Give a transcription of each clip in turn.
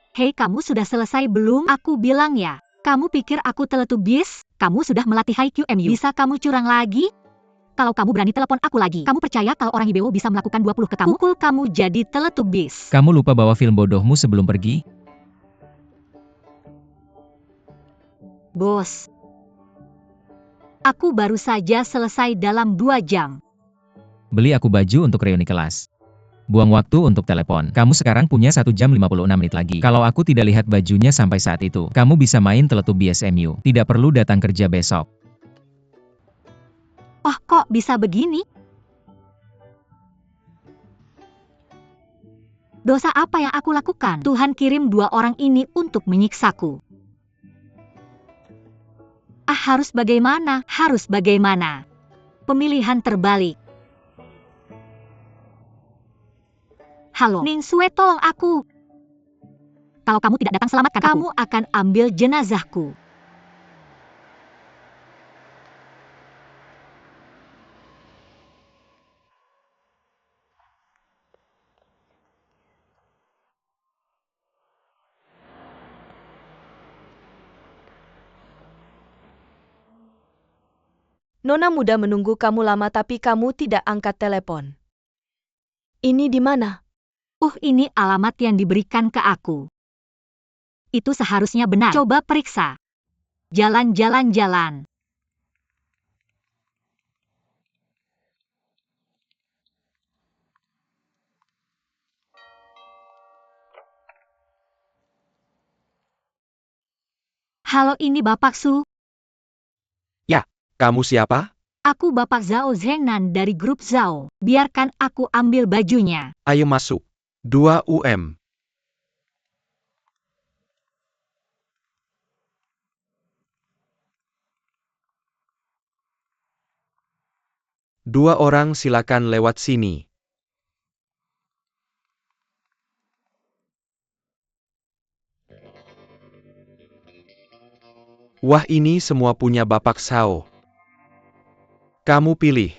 Hei, kamu sudah selesai belum? Aku bilang ya. Kamu pikir aku Teletubbies? Kamu sudah melatih HiQMU. Bisa kamu curang lagi? Kalau kamu berani telepon aku lagi, kamu percaya kalau orang Hibeo bisa melakukan 20 ke kamu? Pukul kamu jadi Teletubbies. Kamu lupa bawa film bodohmu sebelum pergi? Bos. Aku baru saja selesai dalam 2 jam. Beli aku baju untuk reuni kelas. Buang waktu untuk telepon. Kamu sekarang punya 1 jam 56 menit lagi. Kalau aku tidak lihat bajunya sampai saat itu, kamu bisa main Teletubbies MU. Tidak perlu datang kerja besok. Oh, kok bisa begini? Dosa apa yang aku lakukan? Tuhan kirim 2 orang ini untuk menyiksaku. Harus bagaimana? Harus bagaimana? Pemilihan terbalik. Halo, Ning Sue, tolong aku. Kalau kamu tidak datang selamatkan aku, kamu akan ambil jenazahku. Nona muda menunggu kamu lama tapi kamu tidak angkat telepon. Ini di mana? Ini alamat yang diberikan ke aku. Itu seharusnya benar. Coba periksa. Jalan-jalan-jalan. Halo, ini Bapak Su. Ya, kamu siapa? Aku Bapak Zhao Zhengnan dari grup Zhao. Biarkan aku ambil bajunya. Ayo masuk. 2 UM. Dua orang silakan lewat sini. Wah, ini semua punya Bapak Sao. Kamu pilih.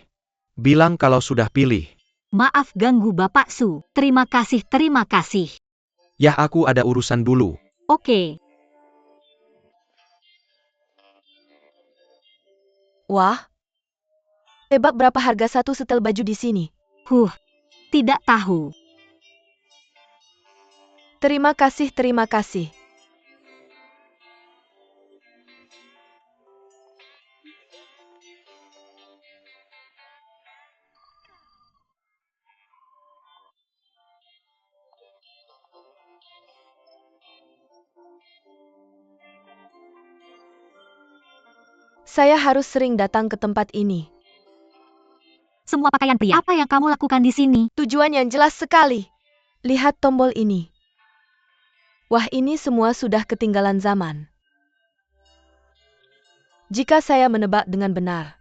Bilang kalau sudah pilih. Maaf ganggu Bapak Su. Terima kasih, terima kasih. Ya, aku ada urusan dulu. Oke. Wah. Tebak berapa harga satu setel baju di sini? Tidak tahu. Terima kasih, terima kasih. Saya harus sering datang ke tempat ini. Semua pakaian pria. Apa yang kamu lakukan di sini? Tujuan yang jelas sekali. Lihat tombol ini. Wah, ini semua sudah ketinggalan zaman. Jika saya menebak dengan benar,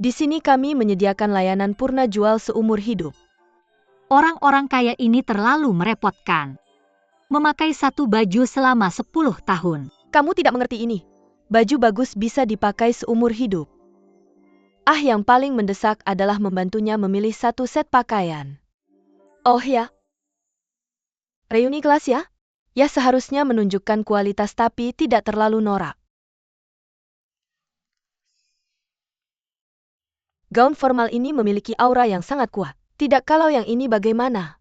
di sini kami menyediakan layanan purna jual seumur hidup. Orang-orang kaya ini terlalu merepotkan. Memakai satu baju selama 10 tahun. Kamu tidak mengerti ini. Baju bagus bisa dipakai seumur hidup. Yang paling mendesak adalah membantunya memilih satu set pakaian. Oh ya. Reuni kelas ya? Ya, seharusnya menunjukkan kualitas tapi tidak terlalu norak. Gaun formal ini memiliki aura yang sangat kuat. Tidak, kalau yang ini bagaimana?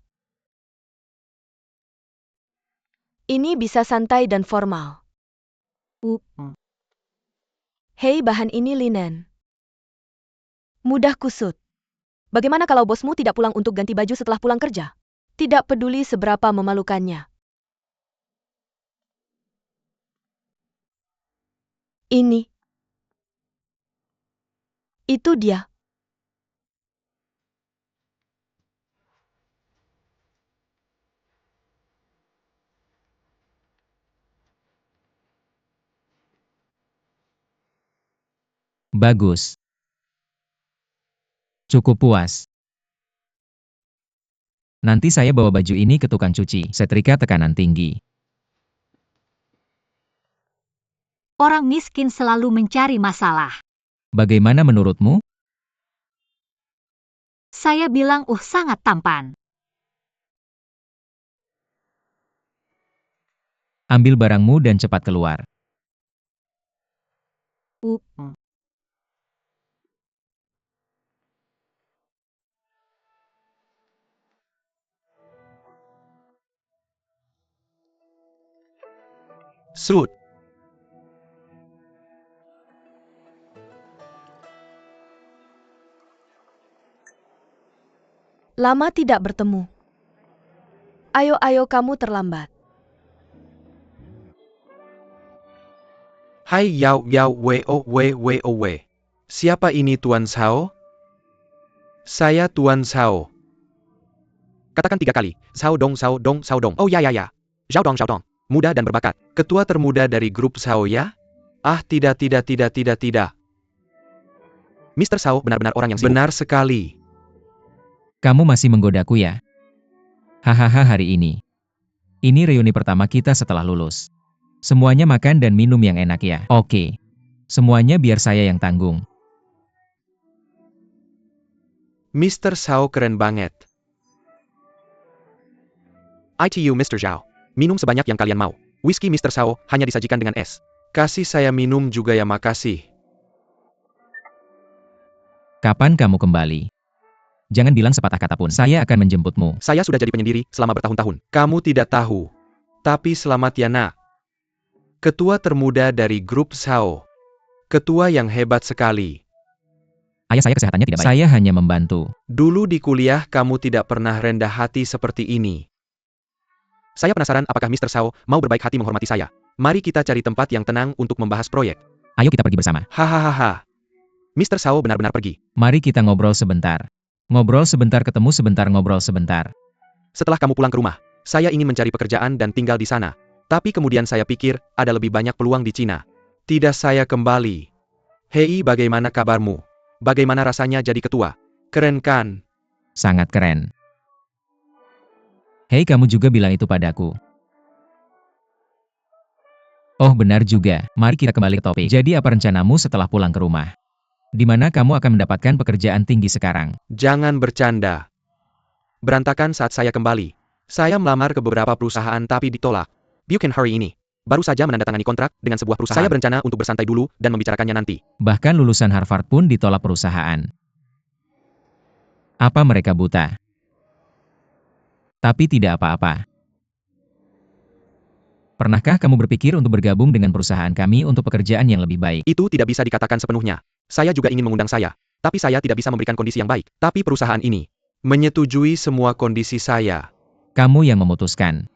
Ini bisa santai dan formal. Hei, bahan ini linen. Mudah kusut. Bagaimana kalau bosmu tidak pulang untuk ganti baju setelah pulang kerja? Tidak peduli seberapa memalukannya. Ini. Itu dia. Bagus. Cukup puas. Nanti saya bawa baju ini ke tukang cuci. Setrika tekanan tinggi. Orang miskin selalu mencari masalah. Bagaimana menurutmu? Saya bilang sangat tampan. Ambil barangmu dan cepat keluar. Uh, Sud. Lama tidak bertemu. Ayo kamu terlambat. Hai Yao Yao we. Siapa ini Tuan Sao? Saya Tuan Sao. Katakan 3 kali. Sao Dong. Oh ya. Zhao Dong. Muda dan berbakat. Ketua termuda dari grup Sao ya? Ah tidak. Mr. Sao benar-benar orang yang sibuk. Benar sekali. Kamu masih menggodaku ya? Hahaha hari ini. Ini reuni pertama kita setelah lulus. Semuanya makan dan minum yang enak ya. Oke. Semuanya biar saya yang tanggung. Mr. Sao keren banget. ITU Mr. Zhao. Minum sebanyak yang kalian mau. Whisky Mr. Sao hanya disajikan dengan es. Kasih saya minum juga ya, makasih. Kapan kamu kembali? Jangan bilang sepatah kata pun. Saya akan menjemputmu. Saya sudah jadi penyendiri selama bertahun-tahun. Kamu tidak tahu. Tapi selamat ya nak. Ketua termuda dari grup Sao. Ketua yang hebat sekali. Ayah saya kesehatannya tidak baik. Saya hanya membantu. Dulu di kuliah kamu tidak pernah rendah hati seperti ini. Saya penasaran apakah Mr. Sao mau berbaik hati menghormati saya. Mari kita cari tempat yang tenang untuk membahas proyek. Ayo kita pergi bersama. Hahaha. Mr. Sao benar-benar pergi. Mari kita ngobrol sebentar. Ngobrol sebentar, ketemu sebentar, ngobrol sebentar. Setelah kamu pulang ke rumah, saya ingin mencari pekerjaan dan tinggal di sana. Tapi kemudian saya pikir, ada lebih banyak peluang di Cina. Tidak, saya kembali. Hei, bagaimana kabarmu? Bagaimana rasanya jadi ketua? Keren kan? Sangat keren. Hei, kamu juga bilang itu padaku. Oh benar juga, mari kita kembali ke topik. Jadi apa rencanamu setelah pulang ke rumah? Di mana kamu akan mendapatkan pekerjaan tinggi sekarang? Jangan bercanda. Berantakan saat saya kembali. Saya melamar ke beberapa perusahaan tapi ditolak. Bukan hari ini. Baru saja menandatangani kontrak dengan sebuah perusahaan. Saya berencana untuk bersantai dulu dan membicarakannya nanti. Bahkan lulusan Harvard pun ditolak perusahaan. Apa mereka buta? Tapi tidak apa-apa. Pernahkah kamu berpikir untuk bergabung dengan perusahaan kami untuk pekerjaan yang lebih baik? Itu tidak bisa dikatakan sepenuhnya. Saya juga ingin mengundang saya. Tapi saya tidak bisa memberikan kondisi yang baik. Tapi perusahaan ini menyetujui semua kondisi saya. Kamu yang memutuskan.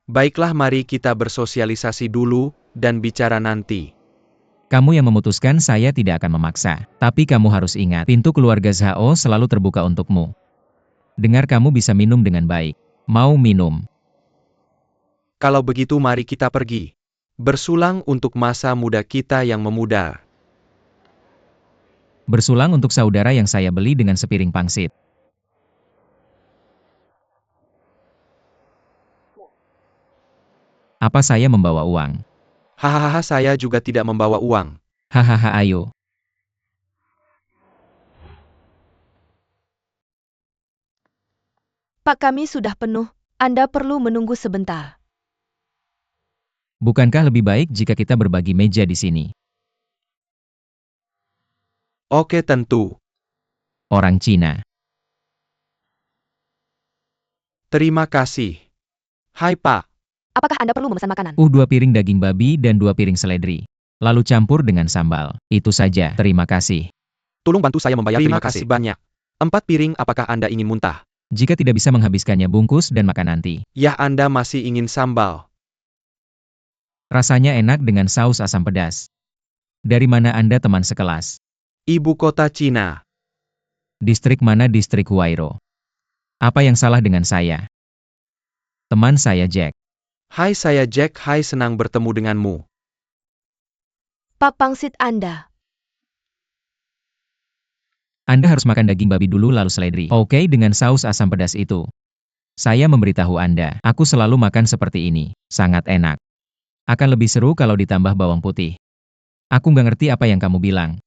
Baiklah, mari kita bersosialisasi dulu dan bicara nanti. Kamu yang memutuskan, saya tidak akan memaksa. Tapi kamu harus ingat, pintu keluarga Zhao selalu terbuka untukmu. Dengar, kamu bisa minum dengan baik. Mau minum? Kalau begitu mari kita pergi. Bersulang untuk masa muda kita yang memudar. Bersulang untuk saudara yang saya beli dengan sepiring pangsit. Apa saya membawa uang? Hahaha, saya juga tidak membawa uang. Hahaha, ayo. Pak, kami sudah penuh. Anda perlu menunggu sebentar. Bukankah lebih baik jika kita berbagi meja di sini? Oke, tentu. Orang Cina. Terima kasih. Hai Pak. Apakah Anda perlu memesan makanan? 2 piring daging babi dan 2 piring seledri. Lalu campur dengan sambal. Itu saja, terima kasih. Tolong bantu saya membayar. Terima kasih banyak. 4 piring, apakah Anda ingin muntah? Jika tidak bisa menghabiskannya, bungkus dan makan nanti. Ya, Anda masih ingin sambal. Rasanya enak dengan saus asam pedas. Dari mana Anda, teman sekelas? Ibu kota Cina. Distrik mana? Distrik Huairou. Apa yang salah dengan saya? Teman saya Jack. Hai, saya Jack. Hai, senang bertemu denganmu. Pak, pangsit Anda. Anda harus makan daging babi dulu lalu seledri. Oke, dengan saus asam pedas itu. Saya memberitahu Anda, aku selalu makan seperti ini. Sangat enak. Akan lebih seru kalau ditambah bawang putih. Aku nggak ngerti apa yang kamu bilang.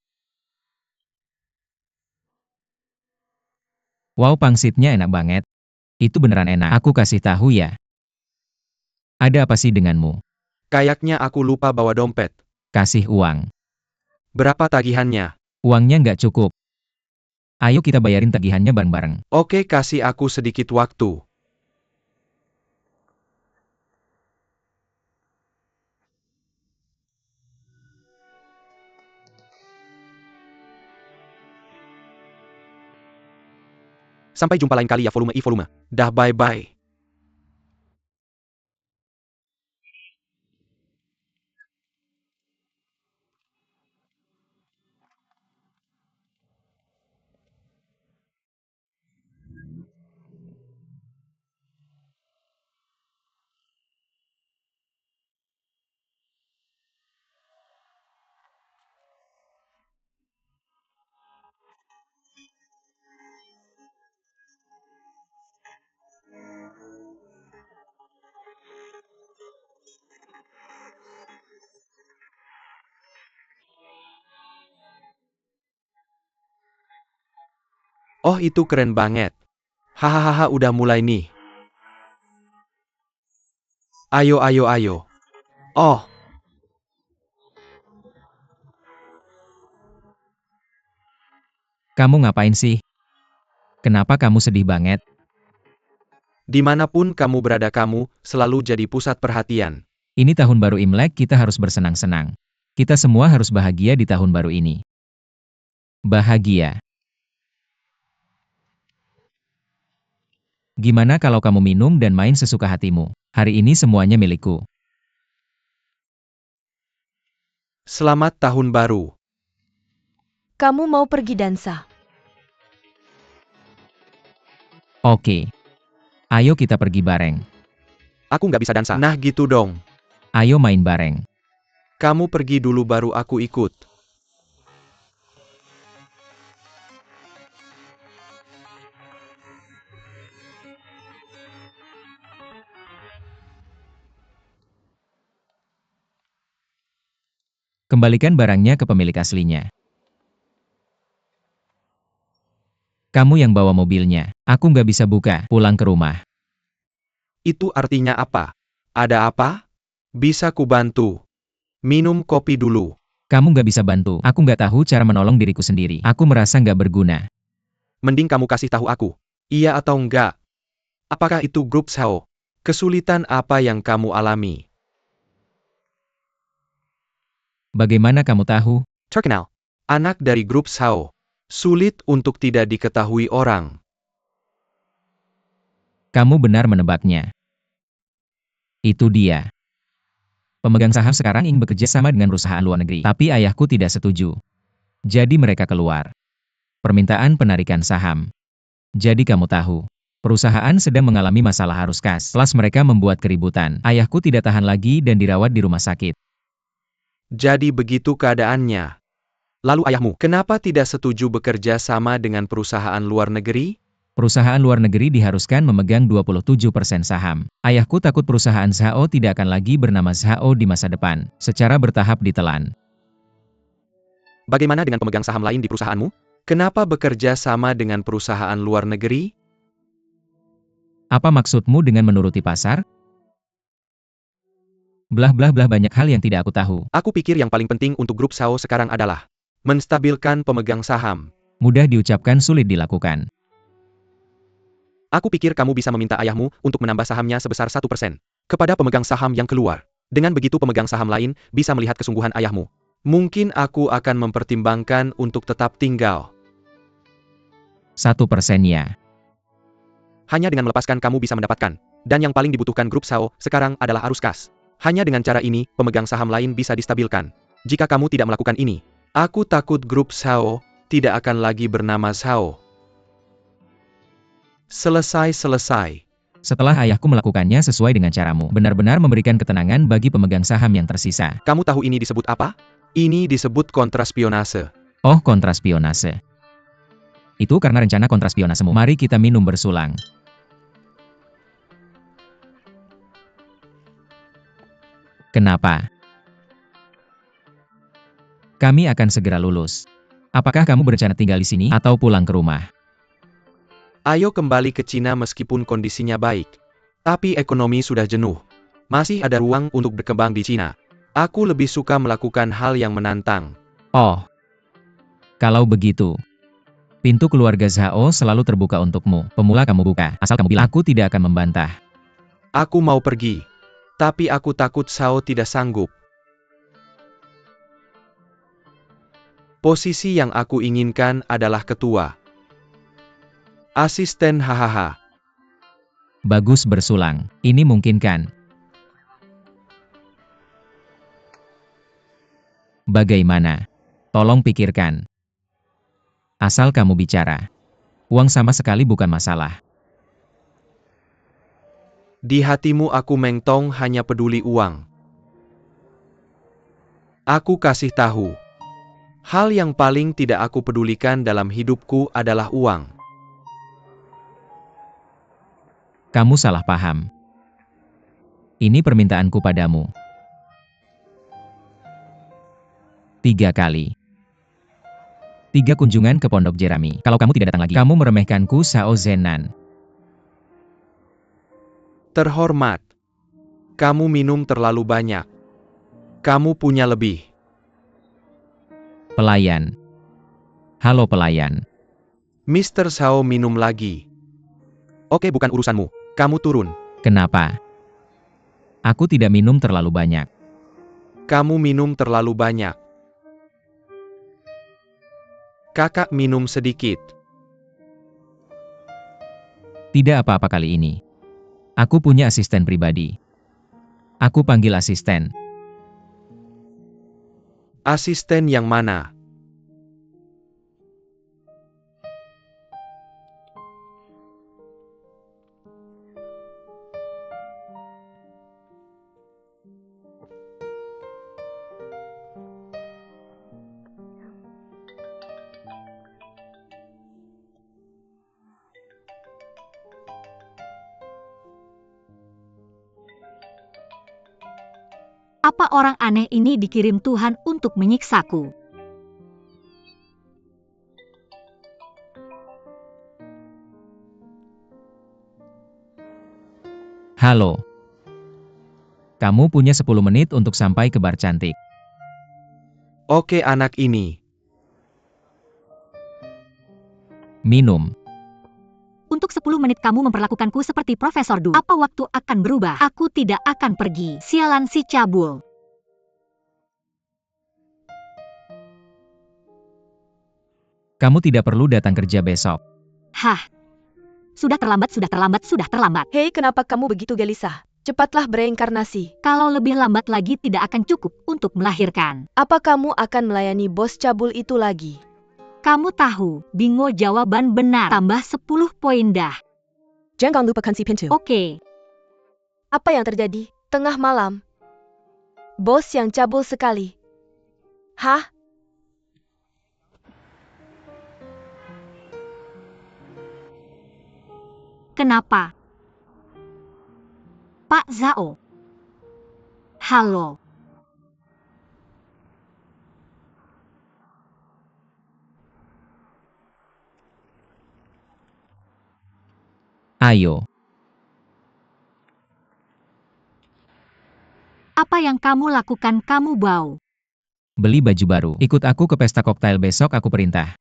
Wow, pangsitnya enak banget. Itu beneran enak. Aku kasih tahu ya. Ada apa sih denganmu? Kayaknya aku lupa bawa dompet. Kasih uang. Berapa tagihannya? Uangnya nggak cukup. Ayo kita bayarin tagihannya bareng-bareng. Oke, kasih aku sedikit waktu. Sampai jumpa lain kali ya volume i volume. Dah bye-bye. Oh, itu keren banget. Hahaha, udah mulai nih. Ayo, ayo, ayo. Oh, Kamu ngapain sih? Kenapa kamu sedih banget? dimanapun kamu berada, kamu selalu jadi pusat perhatian. Ini tahun baru Imlek, kita harus bersenang-senang. Kita semua harus bahagia di tahun baru ini. Bahagia. Gimana kalau kamu minum dan main sesuka hatimu? Hari ini semuanya milikku. Selamat tahun baru. Kamu mau pergi dansa? Oke. Ayo kita pergi bareng. Aku nggak bisa dansa. Nah gitu dong. Ayo main bareng. Kamu pergi dulu baru aku ikut. Kembalikan barangnya ke pemilik aslinya. Kamu yang bawa mobilnya. Aku nggak bisa buka, pulang ke rumah. Itu artinya apa? Ada apa? Bisa ku bantu? Minum kopi dulu. Kamu nggak bisa bantu. Aku nggak tahu cara menolong diriku sendiri. Aku merasa nggak berguna. Mending kamu kasih tahu aku. Iya atau enggak? Apakah itu grup Sao? Kesulitan apa yang kamu alami? Bagaimana kamu tahu? Terkenal. Anak dari grup Sao. Sulit untuk tidak diketahui orang. Kamu benar menebaknya. Itu dia. Pemegang saham sekarang ingin bekerja sama dengan perusahaan luar negeri. Tapi ayahku tidak setuju. Jadi mereka keluar. Permintaan penarikan saham. Jadi kamu tahu. Perusahaan sedang mengalami masalah arus kas. Plus mereka membuat keributan. Ayahku tidak tahan lagi dan dirawat di rumah sakit. Jadi begitu keadaannya. Lalu ayahmu, kenapa tidak setuju bekerja sama dengan perusahaan luar negeri? Perusahaan luar negeri diharuskan memegang 27% saham. Ayahku takut perusahaan Zhao tidak akan lagi bernama Zhao di masa depan. Secara bertahap ditelan. Bagaimana dengan pemegang saham lain di perusahaanmu? Kenapa bekerja sama dengan perusahaan luar negeri? Apa maksudmu dengan menuruti pasar? Blah blah blah, banyak hal yang tidak aku tahu. Aku pikir yang paling penting untuk grup Sao sekarang adalah menstabilkan pemegang saham. Mudah diucapkan, sulit dilakukan. Aku pikir kamu bisa meminta ayahmu untuk menambah sahamnya sebesar 1% kepada pemegang saham yang keluar. Dengan begitu pemegang saham lain bisa melihat kesungguhan ayahmu. Mungkin aku akan mempertimbangkan untuk tetap tinggal. 1% ya. Hanya dengan melepaskan kamu bisa mendapatkan. Dan yang paling dibutuhkan grup Sao sekarang adalah arus kas. Hanya dengan cara ini, pemegang saham lain bisa distabilkan. Jika kamu tidak melakukan ini, aku takut grup Sao tidak akan lagi bernama Sao. Selesai. Setelah ayahku melakukannya sesuai dengan caramu, benar-benar memberikan ketenangan bagi pemegang saham yang tersisa. Kamu tahu ini disebut apa? Ini disebut kontraspionase. Oh, kontraspionase. Itu karena rencana kontraspionasemu. Mari kita minum bersulang. Kenapa? Kami akan segera lulus. Apakah kamu berencana tinggal di sini atau pulang ke rumah? Ayo kembali ke Cina meskipun kondisinya baik. Tapi ekonomi sudah jenuh. Masih ada ruang untuk berkembang di Cina. Aku lebih suka melakukan hal yang menantang. Oh, kalau begitu. Pintu keluarga Zhao selalu terbuka untukmu. Pemula kamu buka, asal kamu bilang. Aku tidak akan membantah. Aku mau pergi. Tapi aku takut Zhao tidak sanggup. Posisi yang aku inginkan adalah ketua. Asisten hahaha. Bagus bersulang. Ini mungkin kan? Bagaimana? Tolong pikirkan. Asal kamu bicara. Uang sama sekali bukan masalah. Di hatimu aku Meng Tong hanya peduli uang. Aku kasih tahu. Hal yang paling tidak aku pedulikan dalam hidupku adalah uang. Kamu salah paham. Ini permintaanku padamu. 3 kali. 3 kunjungan ke Pondok Jerami. Kalau kamu tidak datang lagi, kamu meremehkanku Shao Zenan. Terhormat. Kamu minum terlalu banyak. Kamu punya lebih. Pelayan. Halo pelayan. Mr. Zhao minum lagi. Oke, bukan urusanmu. Kamu turun. Kenapa? Aku tidak minum terlalu banyak. Kamu minum terlalu banyak. Kakak minum sedikit. Tidak apa-apa kali ini. Aku punya asisten pribadi. Aku panggil asisten. Asisten yang mana? Apa orang aneh ini dikirim Tuhan untuk menyiksaku? Halo. Kamu punya 10 menit untuk sampai ke bar cantik. Oke anak ini. Minum. Untuk 10 menit kamu memperlakukanku seperti Profesor Du. Apa waktu akan berubah? Aku tidak akan pergi. Sialan si cabul. Kamu tidak perlu datang kerja besok. Hah. Sudah terlambat, sudah terlambat, sudah terlambat. Hei, kenapa kamu begitu gelisah? Cepatlah bereinkarnasi. Kalau lebih lambat lagi tidak akan cukup untuk melahirkan. Apa kamu akan melayani bos cabul itu lagi? Kamu tahu, bingo jawaban benar. Tambah 10 poin dah. Jangan lupakan si pintu. Oke. Apa yang terjadi? Tengah malam. Bos yang cabul sekali. Hah? Kenapa? Pak Zhao. Halo. Ayo. Apa yang kamu lakukan, kamu bau? Beli baju baru. Ikut aku ke pesta koktail besok, aku perintah.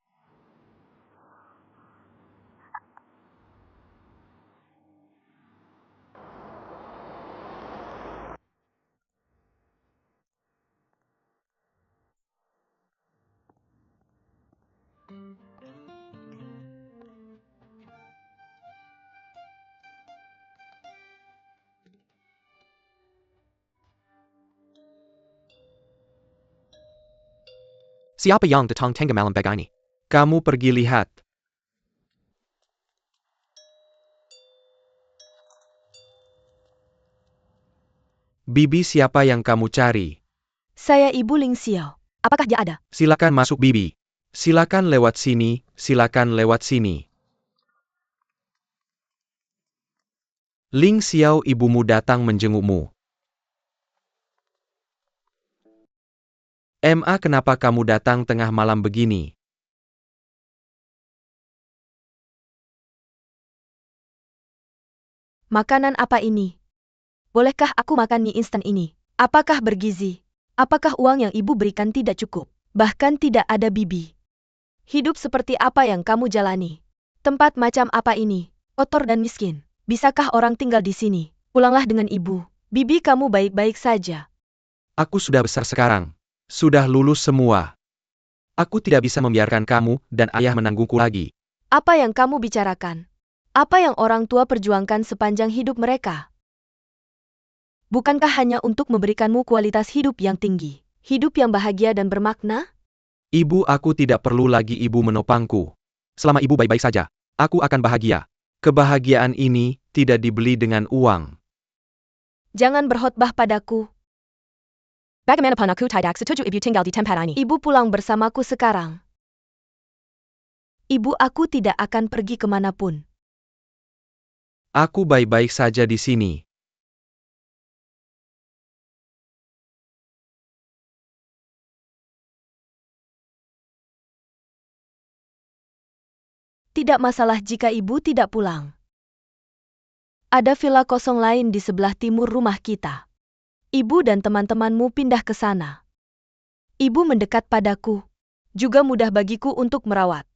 Siapa yang datang tengah malam begini? Kamu pergi lihat. Bibi siapa yang kamu cari? Saya Ibu Ling Xiao. Apakah dia ada? Silakan masuk Bibi. Silakan lewat sini, silakan lewat sini. Ling Xiao, ibumu datang menjengukmu. Kenapa kamu datang tengah malam begini? Makanan apa ini? Bolehkah aku makan mie instan ini? Apakah bergizi? Apakah uang yang ibu berikan tidak cukup? Bahkan tidak ada bibi. Hidup seperti apa yang kamu jalani? Tempat macam apa ini? Kotor dan miskin. Bisakah orang tinggal di sini? Pulanglah dengan ibu. Bibi kamu baik-baik saja. Aku sudah besar sekarang. Sudah lulus semua. Aku tidak bisa membiarkan kamu dan ayah menanggungku lagi. Apa yang kamu bicarakan? Apa yang orang tua perjuangkan sepanjang hidup mereka? Bukankah hanya untuk memberikanmu kualitas hidup yang tinggi? Hidup yang bahagia dan bermakna? Ibu, aku tidak perlu lagi ibu menopangku. Selama ibu baik-baik saja, aku akan bahagia. Kebahagiaan ini tidak dibeli dengan uang. Jangan berkhotbah padaku. Bagaimana aku tidak setuju ibu tinggal di tempat ini? Ibu pulang bersamaku sekarang. Ibu, aku tidak akan pergi kemanapun. Aku baik-baik saja di sini. Tidak masalah jika ibu tidak pulang. Ada villa kosong lain di sebelah timur rumah kita. Ibu dan teman-temanmu pindah ke sana. Ibu mendekat padaku. Juga mudah bagiku untuk merawat.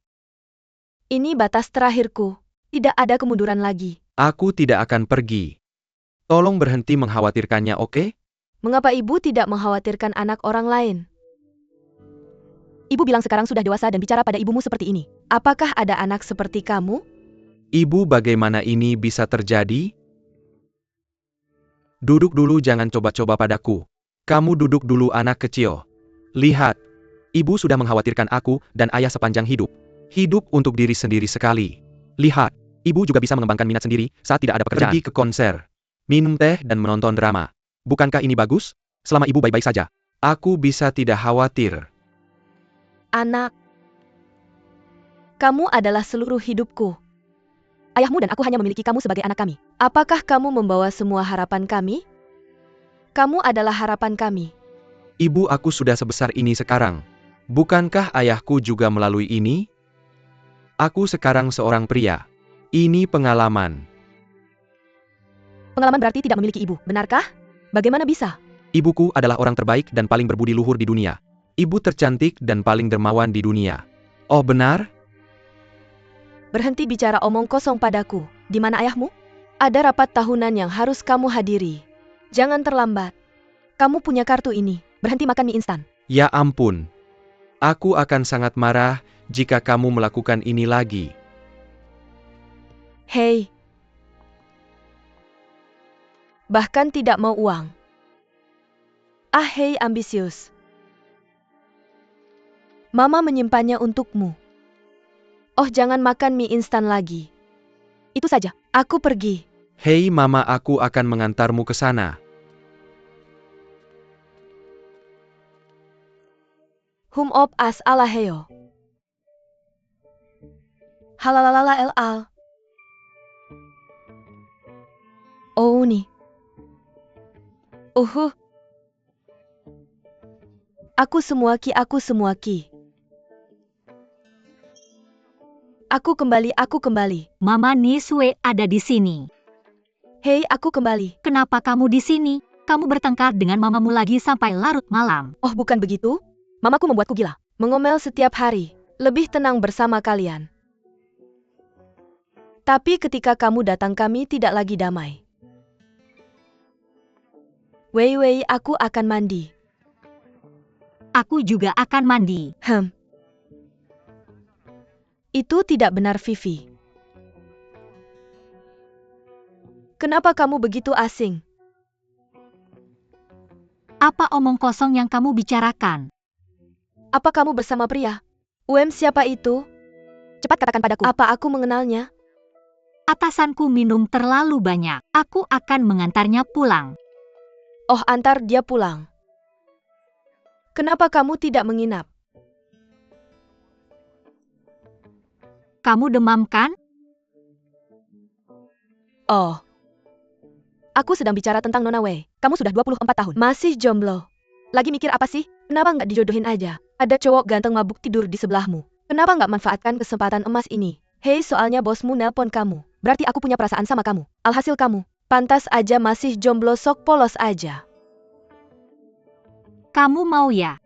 Ini batas terakhirku. Tidak ada kemunduran lagi. Aku tidak akan pergi. Tolong berhenti mengkhawatirkannya, oke? Mengapa ibu tidak mengkhawatirkan anak orang lain? Ibu bilang sekarang sudah dewasa dan bicara pada ibumu seperti ini. Apakah ada anak seperti kamu? Ibu, bagaimana ini bisa terjadi? Duduk dulu, jangan coba-coba padaku. Kamu duduk dulu, anak kecil. Lihat, ibu sudah mengkhawatirkan aku dan ayah sepanjang hidup. Hidup untuk diri sendiri sekali. Lihat, ibu juga bisa mengembangkan minat sendiri saat tidak ada pekerjaan. Pergi ke konser, minum teh dan menonton drama. Bukankah ini bagus? Selama ibu baik-baik saja, aku bisa tidak khawatir. Anak, kamu adalah seluruh hidupku. Ayahmu dan aku hanya memiliki kamu sebagai anak kami. Apakah kamu membawa semua harapan kami? Kamu adalah harapan kami. Ibu, aku sudah sebesar ini sekarang. Bukankah ayahku juga melalui ini? Aku sekarang seorang pria. Ini pengalaman. Pengalaman berarti tidak memiliki ibu, benarkah? Bagaimana bisa? Ibuku adalah orang terbaik dan paling berbudi luhur di dunia. Ibu tercantik dan paling dermawan di dunia. Oh, benar? Berhenti bicara omong kosong padaku. Di mana ayahmu? Ada rapat tahunan yang harus kamu hadiri. Jangan terlambat. Kamu punya kartu ini. Berhenti makan mie instan. Ya ampun. Aku akan sangat marah jika kamu melakukan ini lagi. Hei. Bahkan tidak mau uang. Ah, hei ambisius. Mama menyimpannya untukmu. Oh, jangan makan mie instan lagi. Itu saja, aku pergi. Hei mama, aku akan mengantarmu ke sana. Op as alaheo. Halalalala el al. Oh ni. Aku semua ki. Aku kembali. Mama Niswe ada di sini. Hei, aku kembali. Kenapa kamu di sini? Kamu bertengkar dengan mamamu lagi sampai larut malam. Oh, bukan begitu? Mamaku membuatku gila. Mengomel setiap hari. Lebih tenang bersama kalian. Tapi ketika kamu datang kami tidak lagi damai. Wei, aku akan mandi. Aku juga akan mandi. Itu tidak benar, Vivi. Kenapa kamu begitu asing? Apa omong kosong yang kamu bicarakan? Apa kamu bersama pria? Siapa itu? Cepat katakan padaku. Apa aku mengenalnya? Atasanku minum terlalu banyak. Aku akan mengantarnya pulang. Oh, antar dia pulang. Kenapa kamu tidak menginap? Kamu demam kan? Oh. Aku sedang bicara tentang Nona Wei. Kamu sudah 24 tahun. Masih jomblo. Lagi mikir apa sih? Kenapa nggak dijodohin aja? Ada cowok ganteng mabuk tidur di sebelahmu. Kenapa nggak manfaatkan kesempatan emas ini? Hei, soalnya bosmu nelpon kamu. Berarti aku punya perasaan sama kamu. Alhasil kamu Pantas aja masih jomblo sok polos aja. Kamu mau ya?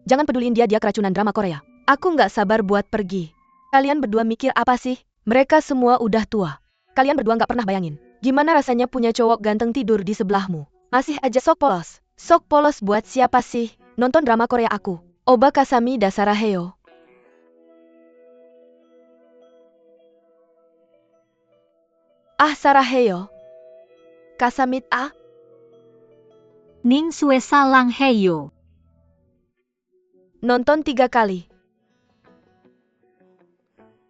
Jangan peduliin dia keracunan drama Korea. Aku nggak sabar buat pergi. Kalian berdua mikir apa sih? Mereka semua udah tua. Kalian berdua nggak pernah bayangin. Gimana rasanya punya cowok ganteng tidur di sebelahmu? Masih aja sok polos. Sok polos buat siapa sih? Nonton drama Korea aku. Oba kasami dasaraheyo. Ah saraheyo. Kasamit ah. Ning sue salang heyo. Nonton 3 kali.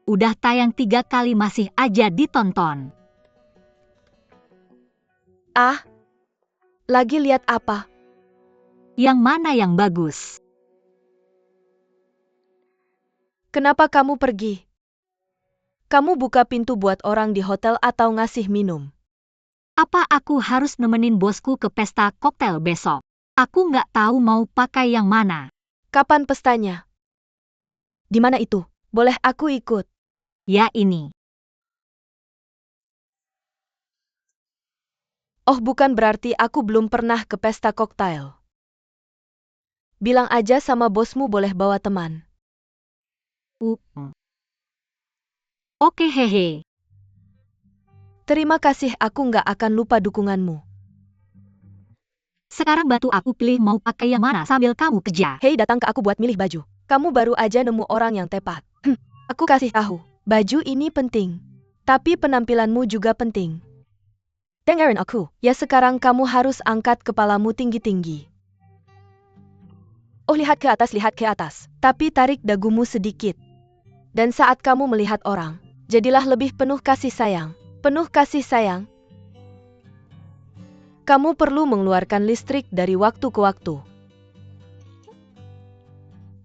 Udah tayang 3 kali masih aja ditonton. Ah. Lagi lihat apa? Yang mana yang bagus? Kenapa kamu pergi? Kamu buka pintu buat orang di hotel atau ngasih minum? Apa aku harus nemenin bosku ke pesta koktail besok? Aku nggak tahu mau pakai yang mana. Kapan pestanya? Di mana itu? Boleh aku ikut? Ya ini. Oh bukan berarti aku belum pernah ke pesta koktail. Bilang aja sama bosmu boleh bawa teman. Oke hehe. Terima kasih, aku nggak akan lupa dukunganmu. Sekarang bantu aku pilih mau pakai yang mana sambil kamu kerja. Hei, datang ke aku buat milih baju. Kamu baru aja nemu orang yang tepat. Aku kasih tahu, baju ini penting. Tapi penampilanmu juga penting. Dengerin aku. Ya sekarang kamu harus angkat kepalamu tinggi-tinggi. Oh lihat ke atas. Tapi tarik dagumu sedikit. Dan saat kamu melihat orang, jadilah lebih penuh kasih sayang. Penuh kasih sayang. Kamu perlu mengeluarkan listrik dari waktu ke waktu.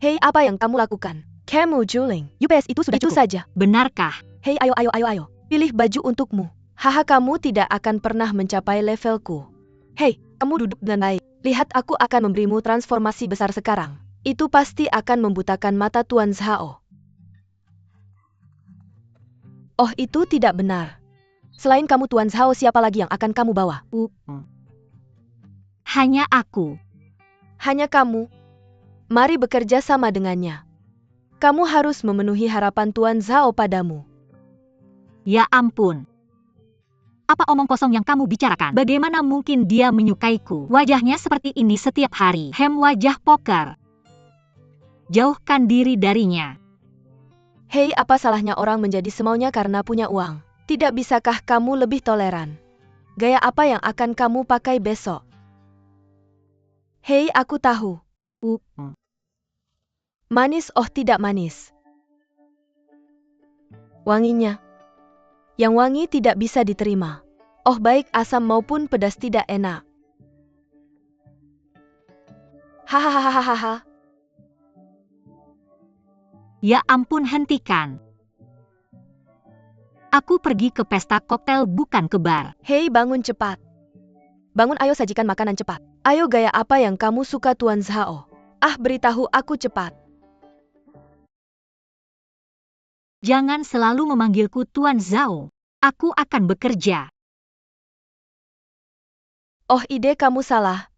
Hei, apa yang kamu lakukan? Kamu juling. UPS itu sudah Itu cukup. saja. Benarkah? Hei, ayo. Pilih baju untukmu. Haha, kamu tidak akan pernah mencapai levelku. Hei, kamu duduk dengan baik. Lihat, aku akan memberimu transformasi besar sekarang. Itu pasti akan membutakan mata Tuan Zhao. Oh, itu tidak benar. Selain kamu Tuan Zhao, siapa lagi yang akan kamu bawa? Hanya aku. Hanya kamu. Mari bekerja sama dengannya. Kamu harus memenuhi harapan Tuan Zhao padamu. Ya ampun. Apa omong kosong yang kamu bicarakan? Bagaimana mungkin dia menyukaiku? Wajahnya seperti ini setiap hari. Wajah poker. Jauhkan diri darinya. Hei, apa salahnya orang menjadi semaunya karena punya uang? Tidak bisakah kamu lebih toleran? Gaya apa yang akan kamu pakai besok? Hei, aku tahu. Manis, oh tidak manis. Wanginya. Yang wangi tidak bisa diterima. Oh baik, asam maupun pedas tidak enak. Hahaha. Ya ampun, hentikan. Aku pergi ke pesta koktail bukan ke bar. Hei, bangun cepat. Bangun, ayo sajikan makanan cepat. Ayo, gaya apa yang kamu suka Tuan Zhao? Ah, beritahu aku cepat. Jangan selalu memanggilku Tuan Zhao. Aku akan bekerja. Oh, ide kamu salah.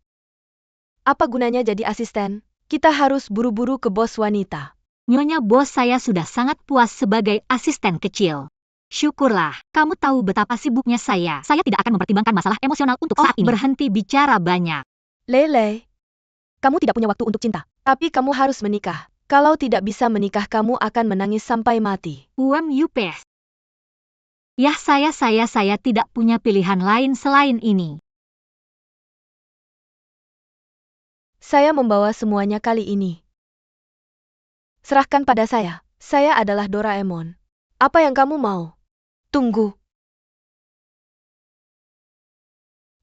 Apa gunanya jadi asisten? Kita harus buru-buru ke bos wanita. Nyonya bos, saya sudah sangat puas sebagai asisten kecil. Syukurlah, kamu tahu betapa sibuknya saya. Saya tidak akan mempertimbangkan masalah emosional untuk saat ini. Berhenti bicara banyak. Lele, Kamu tidak punya waktu untuk cinta. tapi kamu harus menikah. Kalau tidak bisa menikah, kamu akan menangis sampai mati. UMUPS. Ya, saya tidak punya pilihan lain selain ini. Saya membawa semuanya kali ini. Serahkan pada saya. Saya adalah Doraemon. Apa yang kamu mau? Tunggu.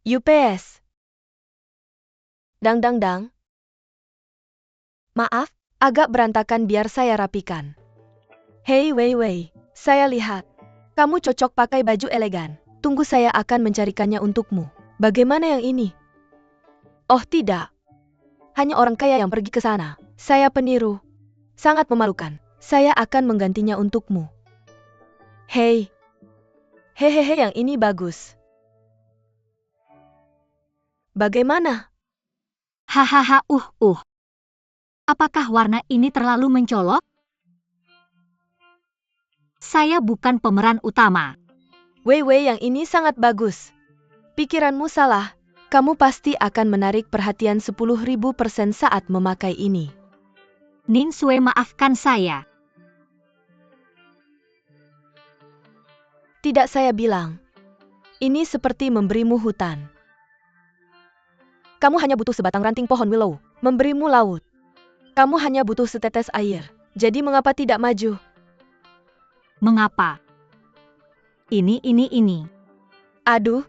UPS. Dang. Maaf, agak berantakan, biar saya rapikan. Hei, Wei. Saya lihat. Kamu cocok pakai baju elegan. Tunggu, saya akan mencarikannya untukmu. Bagaimana yang ini? Oh tidak. Hanya orang kaya yang pergi ke sana. Saya peniru. Sangat memalukan. Saya akan menggantinya untukmu. Hei, Hehehe, yang ini bagus. Bagaimana? Hahaha, Apakah warna ini terlalu mencolok? Saya bukan pemeran utama. Wei, yang ini sangat bagus. Pikiranmu salah. Kamu pasti akan menarik perhatian 10.000% saat memakai ini. Ning Sue, maafkan saya. Tidak, saya bilang. Ini seperti memberimu hutan. Kamu hanya butuh sebatang ranting pohon willow, memberimu laut. Kamu hanya butuh setetes air. Jadi mengapa tidak maju? Mengapa? Ini. Aduh,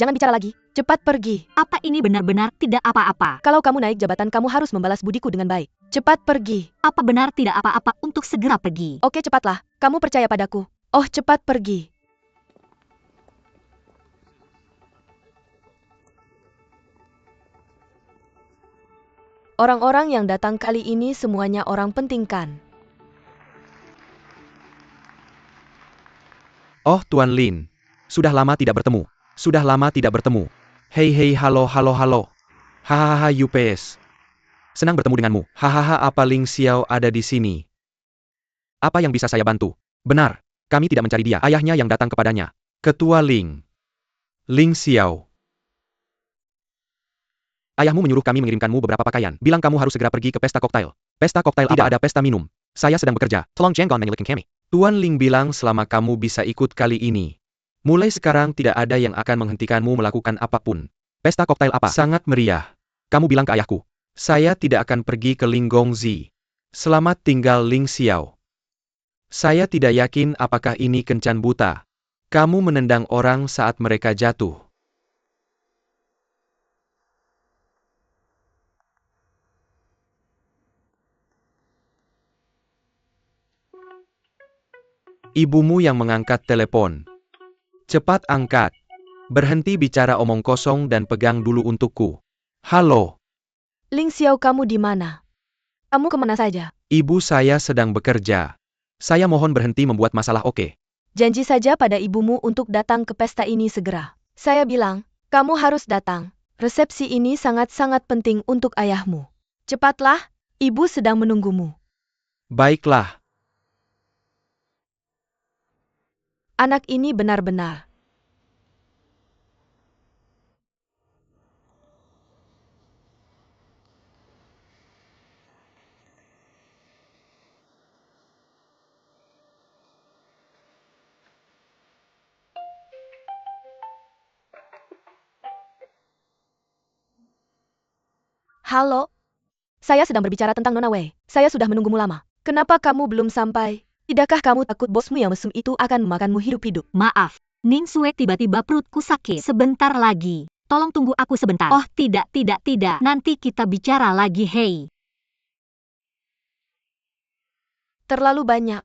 jangan bicara lagi. Cepat pergi. Apa ini benar-benar tidak apa-apa? Kalau kamu naik jabatan, kamu harus membalas budiku dengan baik. Cepat pergi. Apa benar tidak apa-apa untuk segera pergi? Oke, cepatlah. Kamu percaya padaku. Oh, cepat pergi. Orang-orang yang datang kali ini semuanya orang penting kan? Oh, Tuan Lin. Sudah lama tidak bertemu. Hei, halo. Hahaha, UPS. Senang bertemu denganmu. Hahaha, apa Ling Xiao ada di sini? Apa yang bisa saya bantu? Benar, kami tidak mencari dia. Ayahnya yang datang kepadanya. Ketua Ling. Ling Xiao. Ayahmu menyuruh kami mengirimkanmu beberapa pakaian. Bilang kamu harus segera pergi ke pesta koktail. Pesta koktail tidak ada pesta minum. Saya sedang bekerja. Tolong jangan menyelidikin kami. Tuan Ling bilang selama kamu bisa ikut kali ini. Mulai sekarang tidak ada yang akan menghentikanmu melakukan apapun. Pesta koktail apa? Sangat meriah. Kamu bilang ke ayahku. Saya tidak akan pergi ke Linggongzi. Selamat tinggal Ling Xiao. Saya tidak yakin apakah ini kencan buta. Kamu menendang orang saat mereka jatuh. Ibumu yang mengangkat telepon. Cepat angkat. Berhenti bicara omong kosong dan pegang dulu untukku. Halo. Ling Xiao, kamu di mana? Kamu kemana saja? Ibu saya sedang bekerja. Saya mohon berhenti membuat masalah, oke? Janji saja pada ibumu untuk datang ke pesta ini segera. Saya bilang, kamu harus datang. Resepsi ini sangat-sangat penting untuk ayahmu. Cepatlah, ibu sedang menunggumu. Baiklah. Anak ini benar-benar. Halo? Saya sedang berbicara tentang Nona Wei. Saya sudah menunggumu lama. Kenapa kamu belum sampai? Tidakkah kamu takut bosmu yang mesum itu akan memakanmu hidup-hidup? Maaf, Ning Sue, tiba-tiba perutku sakit. Sebentar lagi. Tolong tunggu aku sebentar. Oh, tidak. Nanti kita bicara lagi, hei. Terlalu banyak.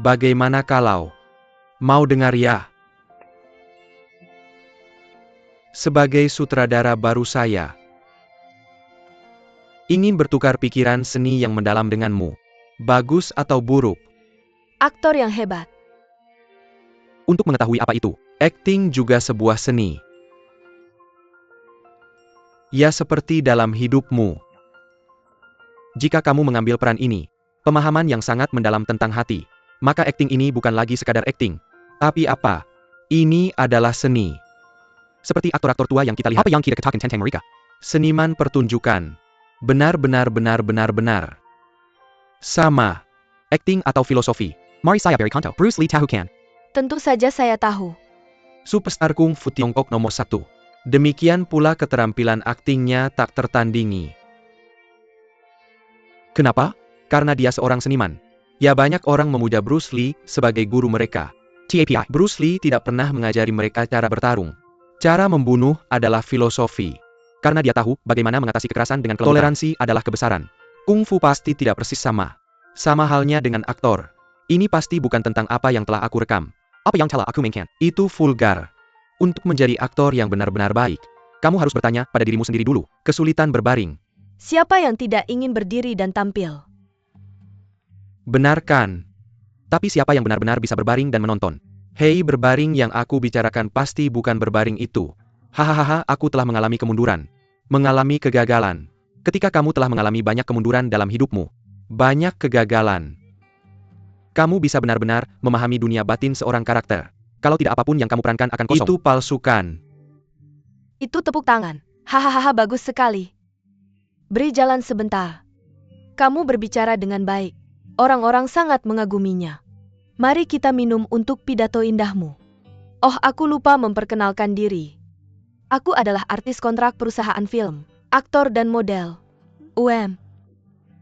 Bagaimana kalau mau dengar ya? Sebagai sutradara baru saya ingin bertukar pikiran seni yang mendalam denganmu. Bagus atau buruk? Aktor yang hebat. Untuk mengetahui apa itu, akting juga sebuah seni. Ya, seperti dalam hidupmu. Jika kamu mengambil peran ini, pemahaman yang sangat mendalam tentang hati, maka akting ini bukan lagi sekadar akting. Tapi apa? Ini adalah seni. Seperti aktor-aktor tua yang kita lihat. Apa yang kita katakan tentang mereka? Seniman pertunjukan. Benar. Sama. Akting atau filosofi. Mari saya beri contoh. Bruce Lee tahu kan? Tentu saja saya tahu. Superstar Kung Fu Tiongkok nomor 1. Demikian pula keterampilan aktingnya tak tertandingi. Kenapa? Karena dia seorang seniman. Ya, banyak orang memuja Bruce Lee sebagai guru mereka. TAPI, Bruce Lee tidak pernah mengajari mereka cara bertarung. Cara membunuh adalah filosofi. Karena dia tahu bagaimana mengatasi kekerasan dengan kelembutan. Toleransi adalah kebesaran. Kung fu pasti tidak persis sama. Sama halnya dengan aktor. Ini pasti bukan tentang apa yang telah aku rekam. Apa yang telah aku mainkan. Itu vulgar. Untuk menjadi aktor yang benar-benar baik, kamu harus bertanya pada dirimu sendiri dulu. Kesulitan berbaring. Siapa yang tidak ingin berdiri dan tampil? Benarkan. Tapi siapa yang benar-benar bisa berbaring dan menonton? Hei, berbaring yang aku bicarakan pasti bukan berbaring itu. Hahaha, aku telah mengalami kemunduran. Mengalami kegagalan. Ketika kamu telah mengalami banyak kemunduran dalam hidupmu. Banyak kegagalan. Kamu bisa benar-benar memahami dunia batin seorang karakter. Kalau tidak, apapun yang kamu perankan akan kosong. Itu palsukan. Itu tepuk tangan. Hahaha, bagus sekali. Beri jalan sebentar. Kamu berbicara dengan baik. Orang-orang sangat mengaguminya. Mari kita minum untuk pidato indahmu. Oh, aku lupa memperkenalkan diri. Aku adalah artis kontrak perusahaan film, aktor dan model.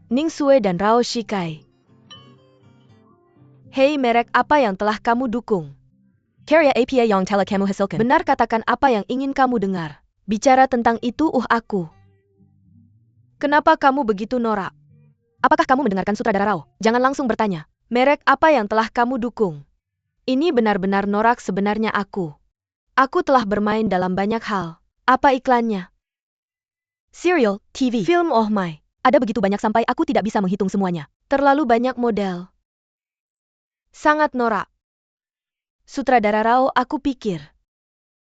Ning Sue dan Rao Shikai. Hei, merek apa yang telah kamu dukung? Karya apa yang telah kamu hasilkan? Benar, katakan apa yang ingin kamu dengar. Bicara tentang itu, aku. Kenapa kamu begitu norak? Apakah kamu mendengarkan sutradara Rao? Jangan langsung bertanya. Merek apa yang telah kamu dukung? Ini benar-benar norak sebenarnya aku. Aku telah bermain dalam banyak hal. Apa iklannya? Serial, TV, Film, oh my. ada begitu banyak sampai aku tidak bisa menghitung semuanya. Terlalu banyak model. Sangat norak. Sutradara Rao, aku pikir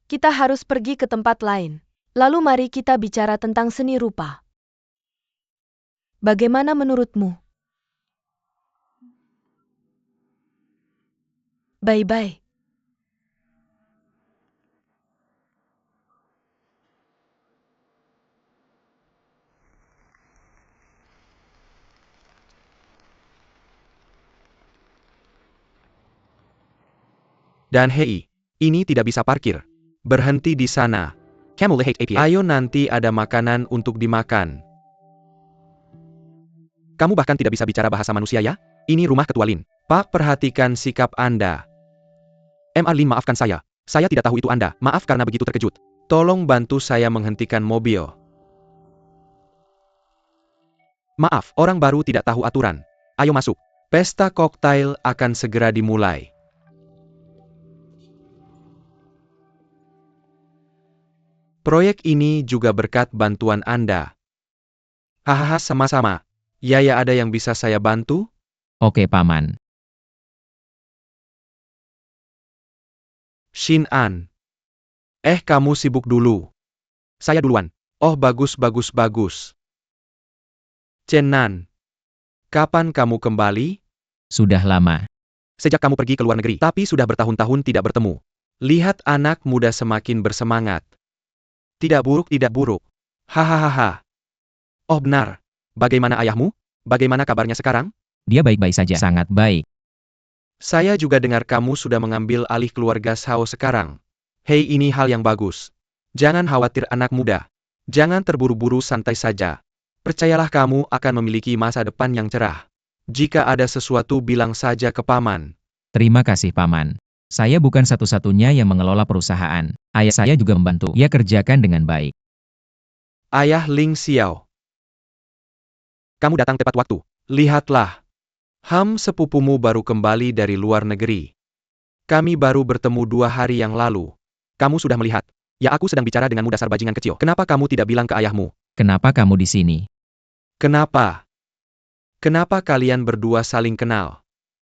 kita harus pergi ke tempat lain. Lalu mari kita bicara tentang seni rupa. Bagaimana menurutmu? Bye-bye. Dan hei, ini tidak bisa parkir. Berhenti di sana. Kamu lihat apa? Ayo, nanti ada makanan untuk dimakan. Kamu bahkan tidak bisa bicara bahasa manusia ya? Ini rumah Ketua Lin. Pak, perhatikan sikap Anda. Lin, maafkan saya. Saya tidak tahu itu Anda. Maaf karena begitu terkejut. Tolong bantu saya menghentikan mobil. Maaf, orang baru tidak tahu aturan. Ayo masuk. Pesta koktail akan segera dimulai. Proyek ini juga berkat bantuan Anda. Hahaha, sama-sama. Ya, ada yang bisa saya bantu? Oke, Paman. Shin An. Kamu sibuk dulu. Saya duluan. Oh, bagus. Chen Nan. Kapan kamu kembali? Sudah lama. Sejak kamu pergi ke luar negeri, tapi sudah bertahun-tahun tidak bertemu. Lihat anak muda semakin bersemangat. Tidak buruk. Hahaha. Oh, benar. Bagaimana ayahmu? Bagaimana kabarnya sekarang? Dia baik-baik saja. Sangat baik. Saya juga dengar kamu sudah mengambil alih keluarga Shao sekarang. Hei, ini hal yang bagus. Jangan khawatir anak muda. Jangan terburu-buru, santai saja. Percayalah kamu akan memiliki masa depan yang cerah. Jika ada sesuatu, bilang saja ke Paman. Terima kasih, Paman. Saya bukan satu-satunya yang mengelola perusahaan. Ayah saya juga membantu. Ia kerjakan dengan baik. Ayah Ling Xiao. Kamu datang tepat waktu. Lihatlah. Sepupumu baru kembali dari luar negeri. Kami baru bertemu 2 hari yang lalu. Kamu sudah melihat. Ya, aku sedang bicara denganmu, dasar bajingan kecil. Kenapa kamu tidak bilang ke ayahmu? Kenapa kamu di sini? Kenapa? Kenapa kalian berdua saling kenal?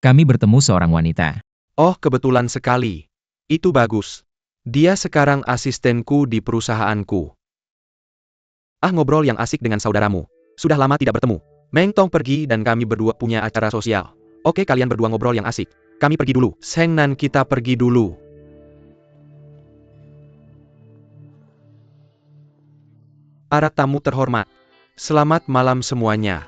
Kami bertemu seorang wanita. Oh, kebetulan sekali. Itu bagus. Dia sekarang asistenku di perusahaanku. Ngobrol yang asik dengan saudaramu. Sudah lama tidak bertemu. Meng Tong pergi dan kami berdua punya acara sosial. Oke, kalian berdua ngobrol yang asik. Kami pergi dulu. Seng Nan, kita pergi dulu. Para tamu terhormat. Selamat malam semuanya.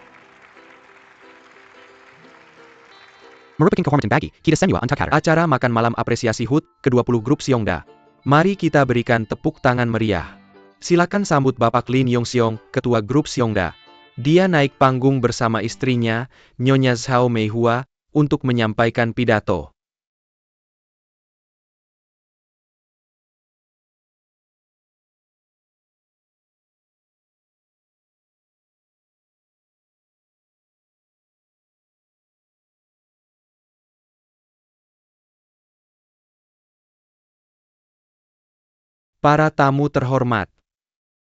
Merupakan kehormatan bagi kita semua untuk hadir acara makan malam apresiasi HUT ke-20 grup Seongda. Mari kita berikan tepuk tangan meriah. Silakan sambut Bapak Lin Yongseong, Ketua Grup Seongda. Dia naik panggung bersama istrinya, Nyonya Zhao Meihua, untuk menyampaikan pidato. Para tamu terhormat,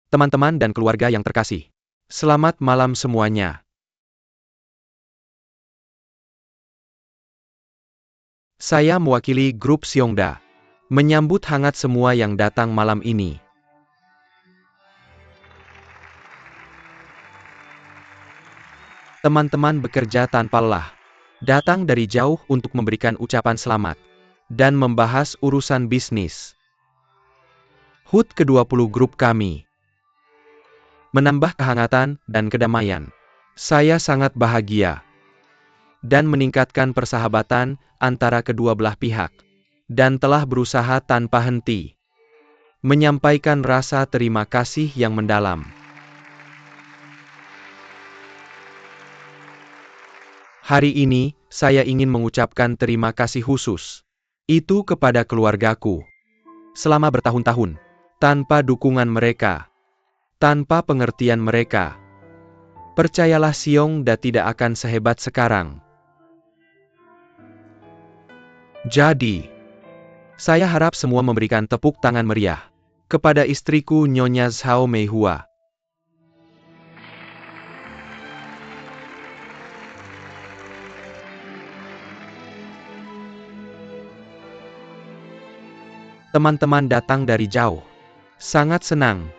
teman-teman dan keluarga yang terkasih, selamat malam semuanya. Saya mewakili grup Seongda, menyambut hangat semua yang datang malam ini. Teman-teman bekerja tanpa lelah, datang dari jauh untuk memberikan ucapan selamat, dan membahas urusan bisnis. HUT ke-20 grup kami menambah kehangatan dan kedamaian. Saya sangat bahagia dan meningkatkan persahabatan antara kedua belah pihak, dan telah berusaha tanpa henti menyampaikan rasa terima kasih yang mendalam. Hari ini, saya ingin mengucapkan terima kasih khusus itu kepada keluargaku. Selama bertahun-tahun, tanpa dukungan mereka, tanpa pengertian mereka, percayalah Seongda tidak akan sehebat sekarang. Jadi, saya harap semua memberikan tepuk tangan meriah kepada istriku Nyonya Zhao Meihua. Teman-teman datang dari jauh. Sangat senang.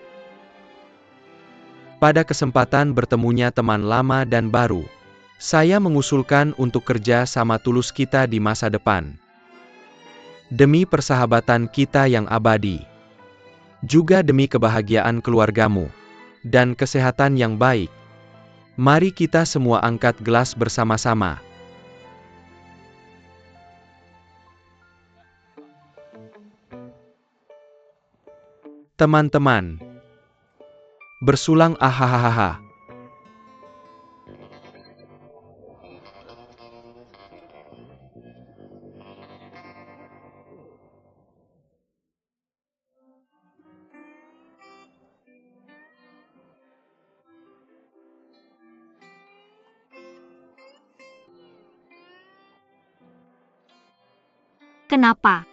Pada kesempatan bertemunya teman lama dan baru, saya mengusulkan untuk kerja sama tulus kita di masa depan. Demi persahabatan kita yang abadi. Juga demi kebahagiaan keluargamu. Dan kesehatan yang baik. Mari kita semua angkat gelas bersama-sama. Teman-teman, bersulang ahahaha. Kenapa?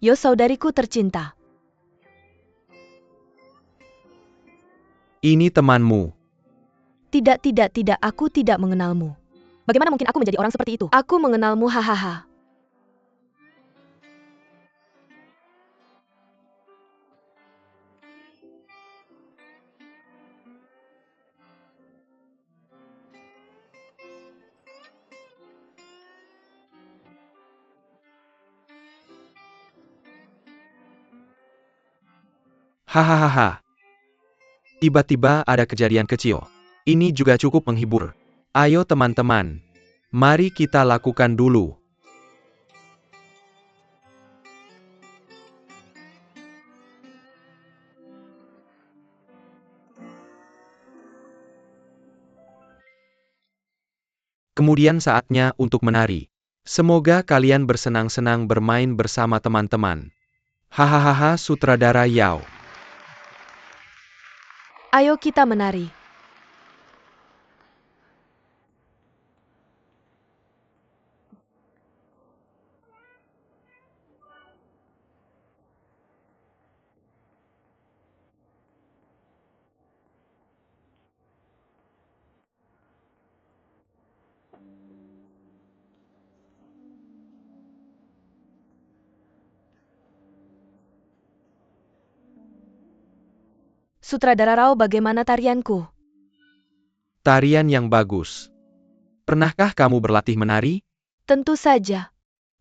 Yo saudariku tercinta. Ini temanmu. Tidak, aku tidak mengenalmu. Bagaimana mungkin aku menjadi orang seperti itu? Aku mengenalmu, hahaha. Hahaha. Tiba-tiba ada kejadian kecil. Ini juga cukup menghibur. Ayo teman-teman. Mari kita lakukan dulu. Kemudian saatnya untuk menari. Semoga kalian bersenang-senang bermain bersama teman-teman. Hahaha, sutradara Yao. Ayo kita menari. Sutradara Rao, bagaimana tarianku? Tarian yang bagus. Pernahkah kamu berlatih menari? Tentu saja.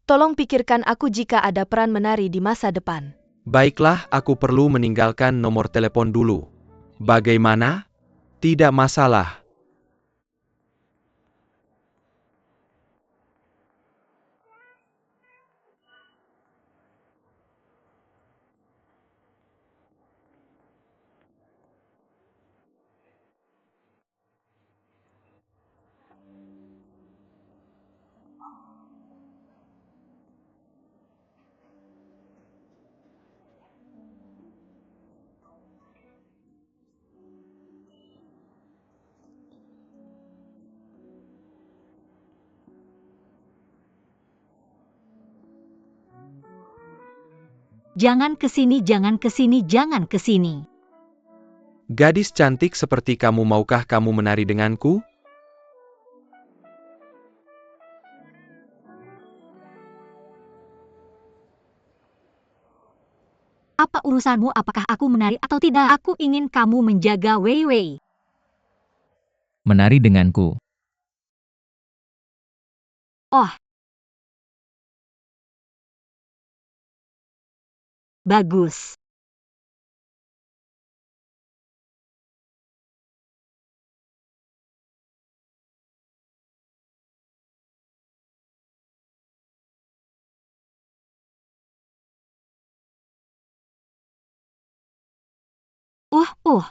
Tolong pikirkan aku jika ada peran menari di masa depan. Baiklah, aku perlu meninggalkan nomor telepon dulu. Bagaimana? Tidak masalah. Jangan kesini, jangan kesini, jangan kesini. Gadis cantik seperti kamu, maukah kamu menari denganku? Apa urusanmu apakah aku menari atau tidak? Aku ingin kamu menjaga Wei Wei. Menari denganku. Oh. Bagus. Oh. Oh.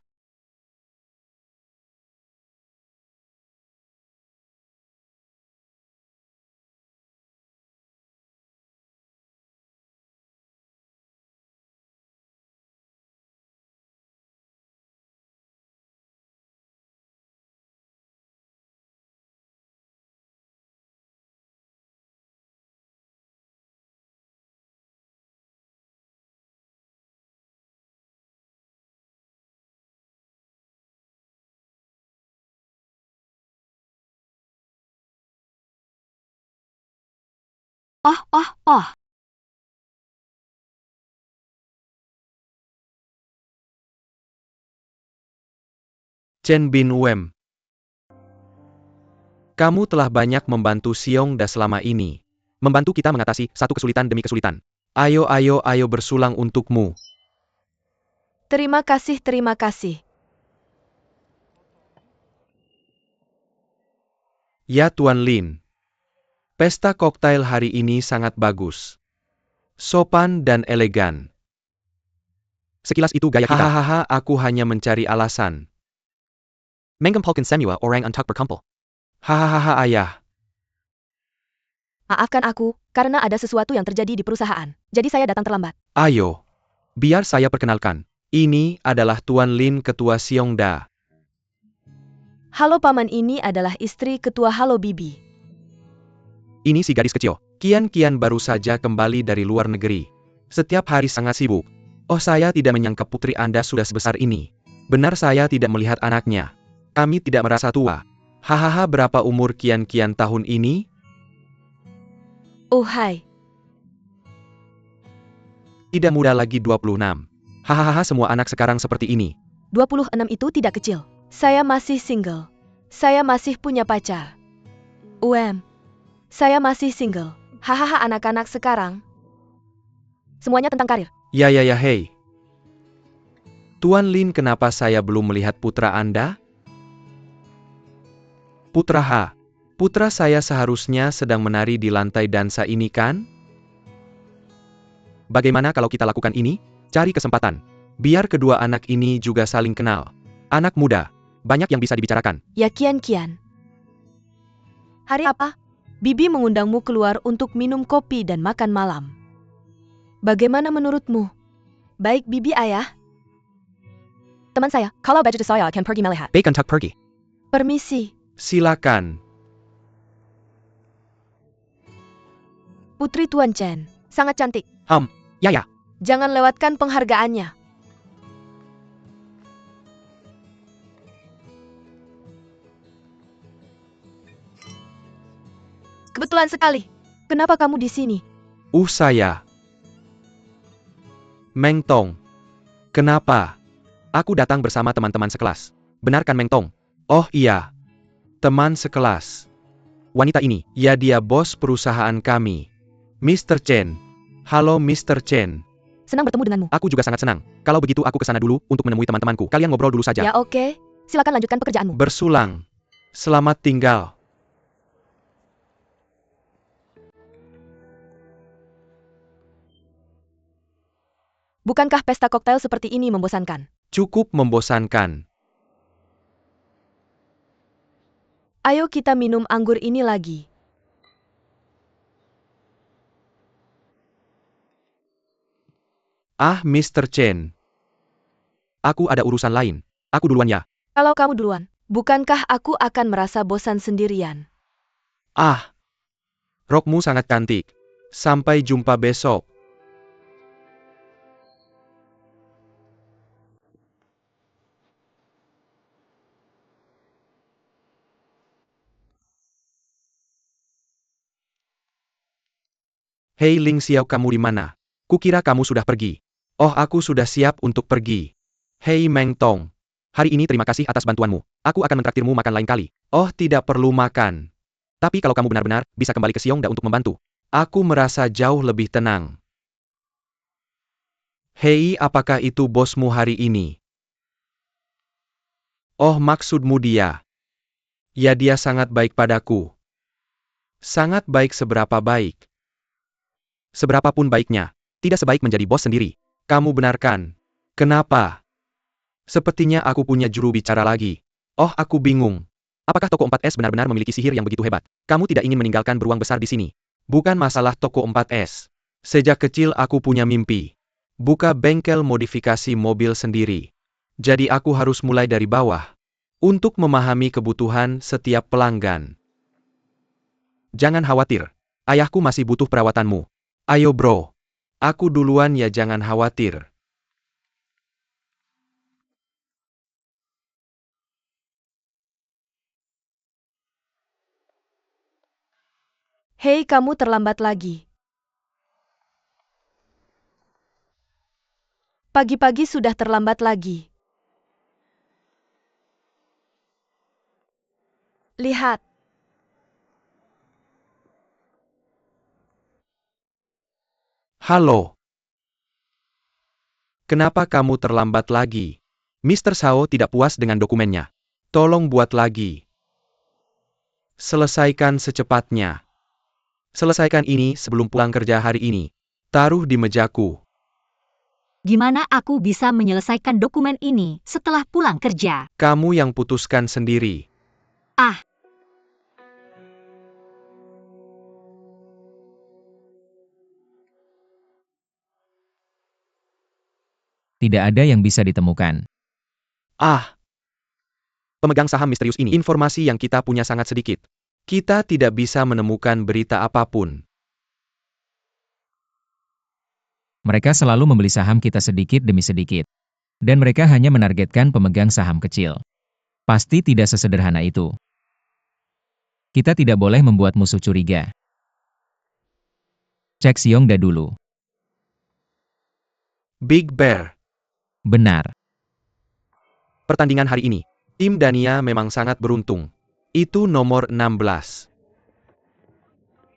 Chen Bin Wem. Kamu telah banyak membantu Xiongda selama ini. Membantu kita mengatasi satu kesulitan demi kesulitan. Ayo bersulang untukmu. Terima kasih, terima kasih. Ya Tuan Lin. Pesta koktail hari ini sangat bagus. Sopan dan elegan. Sekilas itu gaya kita. Hahaha, aku hanya mencari alasan. Mengumpulkan semua orang untuk berkumpul. Hahaha ayah. Maafkan aku, karena ada sesuatu yang terjadi di perusahaan. Jadi saya datang terlambat. Ayo. Biar saya perkenalkan. Ini adalah Tuan Lin, Ketua Xiongda. Halo Paman, ini adalah istri Ketua. Halo Bibi. Ini si gadis kecil. Kian baru saja kembali dari luar negeri. Setiap hari sangat sibuk. Oh, saya tidak menyangka putri Anda sudah sebesar ini. Benar, saya tidak melihat anaknya. Kami tidak merasa tua. Hahaha, berapa umur Kian tahun ini? Oh hai. Tidak muda lagi, 26. Hahaha, semua anak sekarang seperti ini. 26 itu tidak kecil. Saya masih single. Saya masih punya pacar. Saya masih single. Hahaha, anak-anak sekarang. Semuanya tentang karir. Ya, hei. Tuan Lin, kenapa saya belum melihat putra Anda? Putra H. Putra saya seharusnya sedang menari di lantai dansa ini kan? Bagaimana kalau kita lakukan ini? Cari kesempatan. Biar kedua anak ini juga saling kenal. Anak muda. Banyak yang bisa dibicarakan. Ya Kian. Hari apa? Bibi mengundangmu keluar untuk minum kopi dan makan malam. Bagaimana menurutmu? Baik Bibi ayah. Teman saya, kalau baju saya akan pergi melihat. Baik untuk pergi. Permisi. Silakan. Putri Tuan Chen. Sangat cantik. Ya. Jangan lewatkan penghargaannya. Kebetulan sekali. Kenapa kamu di sini? Saya. Meng Tong. Kenapa? Aku datang bersama teman-teman sekelas. Benar kan Meng Tong? Oh iya. Teman sekelas. Wanita ini, ya dia bos perusahaan kami. Mr. Chen. Halo Mr. Chen. Senang bertemu denganmu. Aku juga sangat senang. Kalau begitu aku ke sana dulu untuk menemui teman-temanku. Kalian ngobrol dulu saja. Ya oke. Silakan lanjutkan pekerjaanmu. Bersulang. Selamat tinggal. Bukankah pesta koktail seperti ini membosankan? Cukup membosankan. Ayo kita minum anggur ini lagi. Mr. Chen. Aku ada urusan lain. Aku duluan ya. Kalau kamu duluan, bukankah aku akan merasa bosan sendirian? Rokmu sangat cantik. Sampai jumpa besok. Hei Ling Xiao, kamu di mana? Kukira kamu sudah pergi. Oh, aku sudah siap untuk pergi. Hei Meng Tong. Hari ini terima kasih atas bantuanmu. Aku akan mentraktirmu makan lain kali. Oh, tidak perlu makan. Tapi kalau kamu benar-benar bisa kembali ke Xiongda untuk membantu, aku merasa jauh lebih tenang. Hei, apakah itu bosmu hari ini? Oh, maksudmu dia. Ya, dia sangat baik padaku. Sangat baik. Seberapa baik? Seberapapun baiknya. Tidak sebaik menjadi bos sendiri. Kamu benarkan. Kenapa? Sepertinya aku punya juru bicara lagi. Oh, aku bingung. Apakah toko 4S benar-benar memiliki sihir yang begitu hebat? Kamu tidak ingin meninggalkan beruang besar di sini. Bukan masalah toko 4S. Sejak kecil aku punya mimpi. Buka bengkel modifikasi mobil sendiri. Jadi aku harus mulai dari bawah. Untuk memahami kebutuhan setiap pelanggan. Jangan khawatir. Ayahku masih butuh perawatanmu. Ayo bro. Aku duluan ya, jangan khawatir. Hei, kamu terlambat lagi. Pagi-pagi sudah terlambat lagi. Lihat. Halo. Kenapa kamu terlambat lagi? Mr. Sao tidak puas dengan dokumennya. Tolong buat lagi. Selesaikan secepatnya. Selesaikan ini sebelum pulang kerja hari ini. Taruh di mejaku. Gimana aku bisa menyelesaikan dokumen ini setelah pulang kerja? Kamu yang putuskan sendiri. Ah, Tidak ada yang bisa ditemukan. Ah. Pemegang saham misterius ini, informasi yang kita punya sangat sedikit. Kita tidak bisa menemukan berita apapun. Mereka selalu membeli saham kita sedikit demi sedikit. Dan mereka hanya menargetkan pemegang saham kecil. Pasti tidak sesederhana itu. Kita tidak boleh membuat musuh curiga. Cek Xiongda dulu. Big Bear. Benar. Pertandingan hari ini, tim Dania memang sangat beruntung. Itu nomor 16.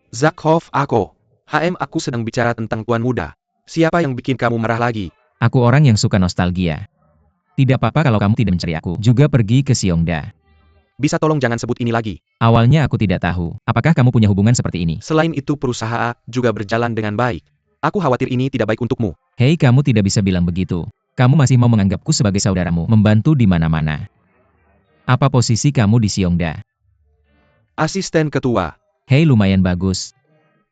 Zakhoff, aku sedang bicara tentang tuan muda. Siapa yang bikin kamu marah lagi? Aku orang yang suka nostalgia. Tidak apa-apa kalau kamu tidak mencari aku. Juga pergi ke Xiongda. Bisa tolong jangan sebut ini lagi. Awalnya aku tidak tahu. Apakah kamu punya hubungan seperti ini? Selain itu perusahaan juga berjalan dengan baik. Aku khawatir ini tidak baik untukmu. Hei, kamu tidak bisa bilang begitu. Kamu masih mau menganggapku sebagai saudaramu, membantu di mana-mana. Apa posisi kamu di Xiongda? Asisten ketua. Hei, lumayan bagus.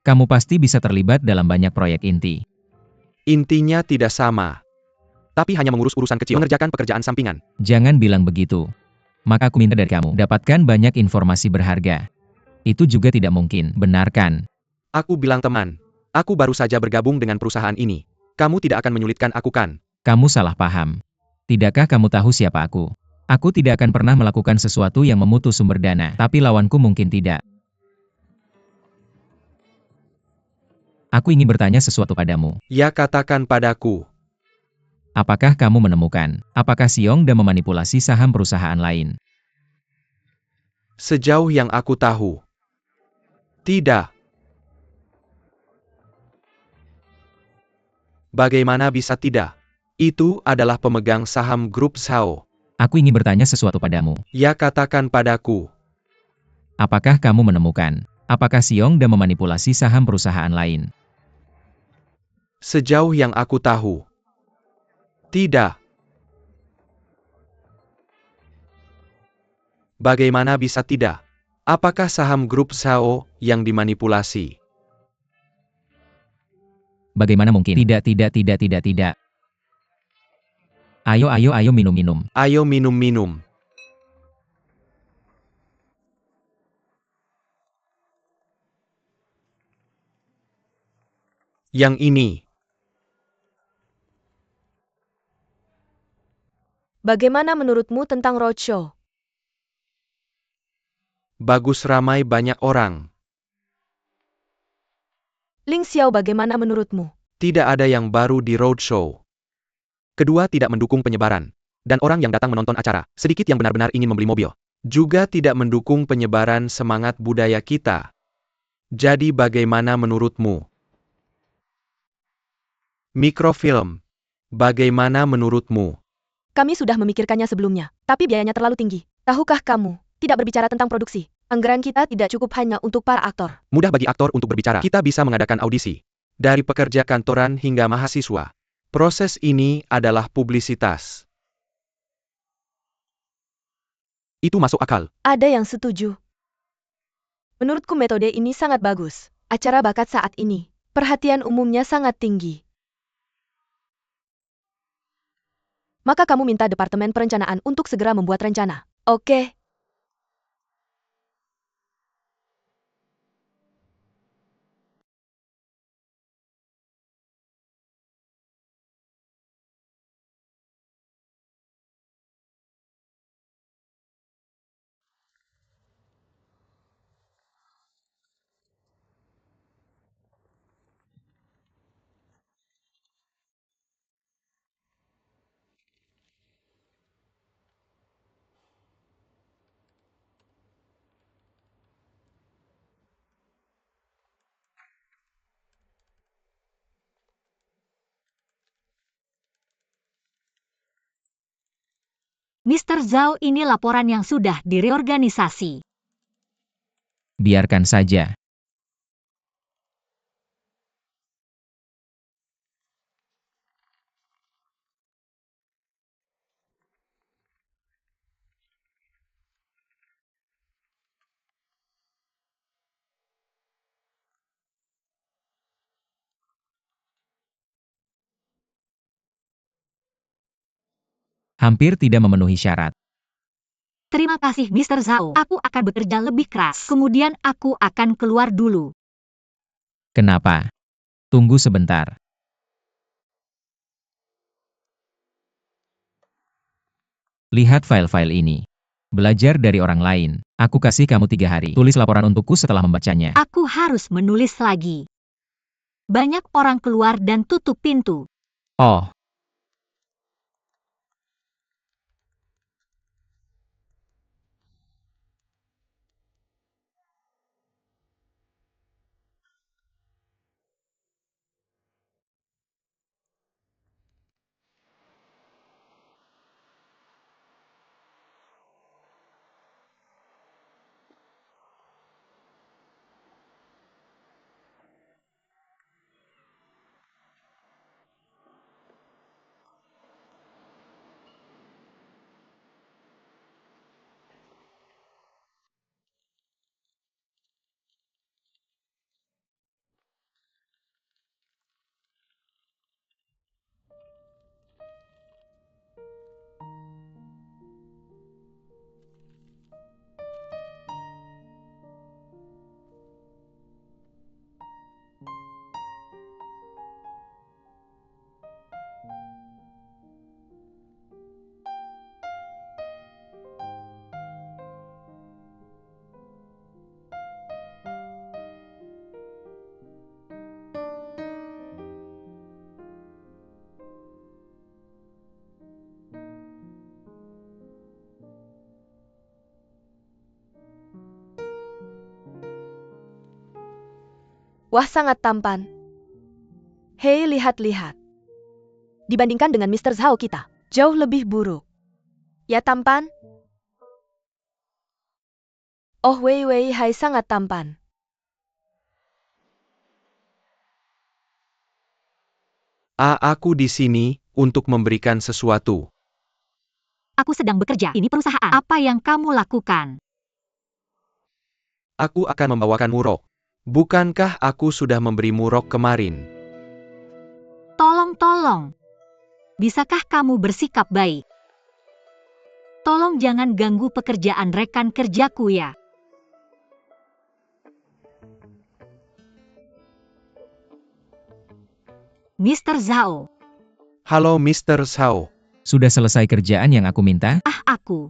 Kamu pasti bisa terlibat dalam banyak proyek inti. Intinya tidak sama. Tapi hanya mengurus urusan kecil, mengerjakan pekerjaan sampingan. Jangan bilang begitu. Maka aku minta dari kamu, dapatkan banyak informasi berharga. Itu juga tidak mungkin, benar kan? Aku bilang teman. Aku baru saja bergabung dengan perusahaan ini. Kamu tidak akan menyulitkan aku kan? Kamu salah paham. Tidakkah kamu tahu siapa aku? Aku tidak akan pernah melakukan sesuatu yang memutus sumber dana, tapi lawanku mungkin tidak. Aku ingin bertanya sesuatu padamu. Ya, katakan padaku. Apakah kamu menemukan, apakah Xiongda memanipulasi saham perusahaan lain? Sejauh yang aku tahu. Tidak. Bagaimana bisa tidak? Itu adalah pemegang saham grup Sao. Aku ingin bertanya sesuatu padamu. Ya, katakan padaku. Apakah kamu menemukan, apakah Xiongda memanipulasi saham perusahaan lain? Sejauh yang aku tahu. Tidak. Bagaimana bisa tidak? Apakah saham grup Sao yang dimanipulasi? Bagaimana mungkin? Tidak. Ayo minum-minum. Ayo minum-minum. Yang ini. Bagaimana menurutmu tentang roadshow? Bagus, ramai banyak orang. Ling Xiao, bagaimana menurutmu? Tidak ada yang baru di roadshow. Kedua, tidak mendukung penyebaran. Dan orang yang datang menonton acara, sedikit yang benar-benar ingin membeli mobil. Juga tidak mendukung penyebaran semangat budaya kita. Jadi bagaimana menurutmu? Mikrofilm. Bagaimana menurutmu? Kami sudah memikirkannya sebelumnya, tapi biayanya terlalu tinggi. Tahukah kamu, tidak berbicara tentang produksi. Anggaran kita tidak cukup hanya untuk para aktor. Mudah bagi aktor untuk berbicara. Kita bisa mengadakan audisi. Dari pekerja kantoran hingga mahasiswa. Proses ini adalah publisitas. Itu masuk akal. Ada yang setuju. Menurutku metode ini sangat bagus. Acara bakat saat ini, perhatian umumnya sangat tinggi. Maka kamu minta Departemen Perencanaan untuk segera membuat rencana. Oke. Mr. Zhao, ini laporan yang sudah direorganisasi. Biarkan saja. Hampir tidak memenuhi syarat. Terima kasih, Mr. Zhao. Aku akan bekerja lebih keras. Kemudian aku akan keluar dulu. Kenapa? Tunggu sebentar. Lihat file-file ini. Belajar dari orang lain. Aku kasih kamu 3 hari. Tulis laporan untukku setelah membacanya. Aku harus menulis lagi. Banyak orang keluar dan tutup pintu. Oh, Wah, sangat tampan. Hei, lihat-lihat. Dibandingkan dengan Mr. Zhao kita. Jauh lebih buruk. Ya, tampan? Oh, Wei Wei, hai, sangat tampan. Aku di sini untuk memberikan sesuatu. Aku sedang bekerja. Ini perusahaan. Apa yang kamu lakukan? Aku akan membawakanmu rok. Bukankah aku sudah memberimu rok kemarin? Tolong. Bisakah kamu bersikap baik? Tolong jangan ganggu pekerjaan rekan kerjaku ya. Mr. Zhao. Halo Mr. Zhao. sudah selesai kerjaan yang aku minta? Aku